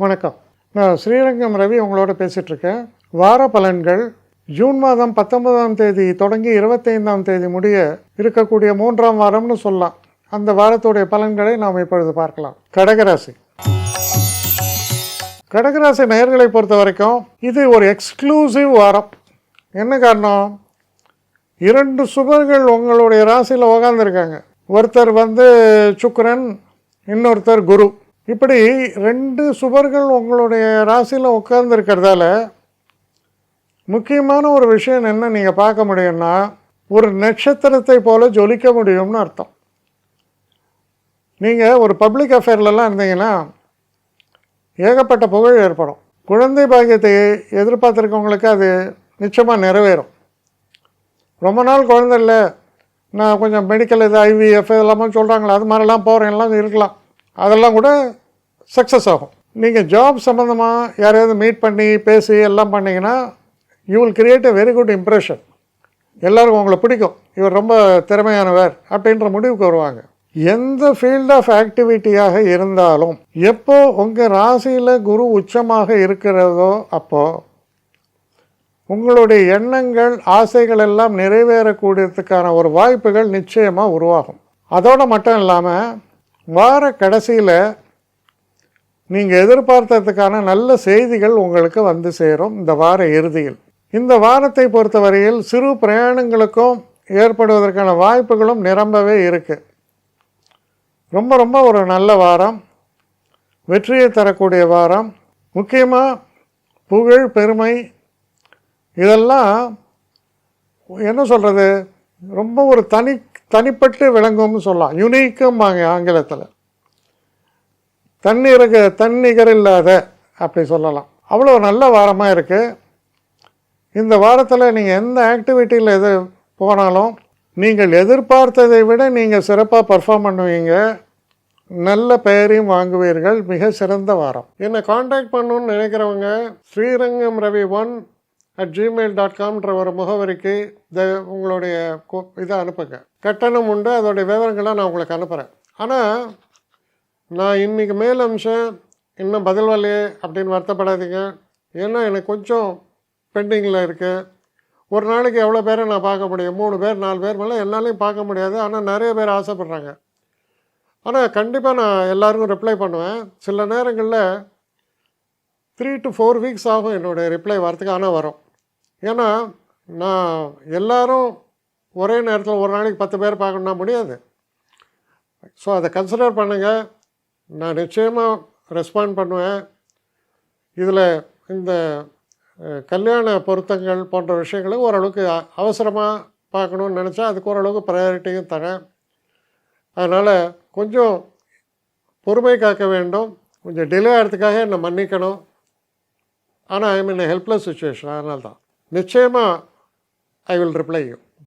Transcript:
வணக்கம். நான் ஸ்ரீரங்கம் ரவி உங்களோட பேசிகிட்ருக்கேன். வார பலன்கள் ஜூன் மாதம் 19ஆம் தேதி தொடங்கி 25ஆம் தேதி முடிய இருக்கக்கூடிய 3ஆம் வாரம்னு சொல்லலாம். அந்த வாரத்துடைய பலன்களை நாம் இப்பொழுது பார்க்கலாம். கடகராசி. கடகராசி நேயர்களை பொறுத்த வரைக்கும் இது ஒரு எக்ஸ்க்ளூசிவ் வாரம். என்ன காரணம்? 2 சுபர்கள் உங்களுடைய ராசியில் உக்காந்துருக்காங்க. ஒருத்தர் சுக்கிரன், இன்னொருத்தர் குரு. இப்படி 2 சுபர்கள் உங்களுடைய ராசியில் உட்கார்ந்துருக்கிறதால முக்கியமான ஒரு விஷயம் என்ன நீங்கள் பார்க்க முடியும்னா, ஒரு நட்சத்திரத்தை போல ஜொலிக்க முடியும்னு அர்த்தம். நீங்கள் ஒரு பப்ளிக் அஃபேர்லலாம் இருந்தீங்கன்னா ஏகப்பட்ட புகழ் ஏற்படும். குழந்தை பாக்கியத்தை எதிர்பார்த்துருக்கவங்களுக்கு அது நிச்சயமாக நிறைவேறும். ரொம்ப நாள் குழந்தை இல்லை, நான் கொஞ்சம் மெடிக்கல் இது IVF இதெல்லாமே சொல்கிறாங்களா, அது மாதிரிலாம் போகிறேன்லாம் இருக்கலாம். அதெல்லாம் கூட சக்ஸஸ் ஆகும். நீங்கள் ஜாப் சம்மந்தமாக யாரையாவது மீட் பண்ணி பேசி எல்லாம் பண்ணிங்கன்னா you will create a very good impression. எல்லோருக்கும் உங்களை பிடிக்கும், இவர் ரொம்ப திறமையானவர் அப்படின்ற முடிவுக்கு வருவாங்க. எந்த ஃபீல்ட் ஆஃப் ஆக்டிவிட்டியாக இருந்தாலும் எப்போ உங்கள் ராசியில் குரு உச்சமாக இருக்கிறதோ அப்போது உங்களுடைய எண்ணங்கள் ஆசைகள் எல்லாம் நிறைவேறக்கூடியதுக்கான ஒரு வாய்ப்புகள் நிச்சயமாக உருவாகும். அதோடு மட்டும் இல்லாமல் வார கடைசியில் நீங்கள் எதிர்பார்த்ததுக்கான நல்ல செய்திகள் உங்களுக்கு சேரும். இந்த வார இறுதியில், இந்த வாரத்தை பொறுத்தவரையில் சிறு பிரயாணங்களுக்கும் ஏற்படுவதற்கான வாய்ப்புகளும் நிரம்பவே இருக்குது. ரொம்ப ரொம்ப ஒரு நல்ல வாரம், வெற்றியை தரக்கூடிய வாரம். முக்கியமாக புகழ், பெருமை இதெல்லாம் என்ன சொல்கிறது, ரொம்ப ஒரு தனிப்பட்டு விளங்கும்னு சொல்லலாம். யுனிக்கும்பாங்க ஆங்கிலத்தில். தன்னிகர் இல்லாத அப்படி சொல்லலாம். அவ்வளோ நல்ல வாரமாக இருக்குது. இந்த வாரத்தில் நீங்கள் எந்த ஆக்டிவிட்டியில் எது போனாலும் நீங்கள் எதிர்பார்த்ததை விட நீங்கள் சிறப்பாக பர்ஃபார்ம் பண்ணுவீங்க. நல்ல பெயரையும் வாங்குவீர்கள். மிக சிறந்த வாரம். என்னை காண்டாக்ட் பண்ணணுன்னு நினைக்கிறவங்க srirangamravi1@gmail.com ஒரு முகவரிக்கு உங்களுடைய இதை அனுப்புங்க. கட்டணம் உண்டு, அதோடைய விவரங்களை நான் உங்களுக்கு அனுப்புகிறேன். ஆனால் நான் இன்றைக்கி மேல் அம்சம் இன்னும் பதில் வரலையே அப்படின்னு வருத்தப்படாதீங்க. ஏன்னா எனக்கு கொஞ்சம் பெண்டிங்கில் இருக்குது. ஒரு நாளைக்கு எவ்வளோ பேரை நான் பார்க்க முடியும்? 3 பேர் 4 பேர் மேலே என்னாலையும் பார்க்க முடியாது. ஆனால் நிறைய பேர் ஆசைப்பட்றாங்க. ஆனால் கண்டிப்பாக நான் எல்லாருக்கும் ரிப்ளை பண்ணுவேன். சில நேரங்களில் 3 to 4 வீக்ஸ் ஆகும் என்னுடைய ரிப்ளை வரத்துக்கு. ஆனால் வரும். ஏன்னா நான் எல்லோரும் ஒரே நேரத்தில் ஒரு நாளைக்கு 10 பேர் பார்க்கணுன்னா முடியாது. ஸோ அதை கன்சிடர் பண்ணுங்கள். நான் நிச்சயமாக ரெஸ்பாண்ட் பண்ணுவேன். இதில் இந்த கல்யாண பொருத்தங்கள் போன்ற விஷயங்களுக்கு ஓரளவுக்கு அவசரமாக பார்க்கணுன்னு நினச்சா அதுக்கு ஓரளவுக்கு ப்ரையாரிட்டியும் தரேன். அதனால் கொஞ்சம் பொறுமை காக்க வேண்டும். கொஞ்சம் டிலே ஆகிறதுக்காக என்னை மன்னிக்கணும். ஆனால் ஐ மீன் ஹெல்ப்லெஸ் சுச்சுவேஷன். அதனால தான் நிச்சயமாக ஐ வில் ரிப்ளை யூ.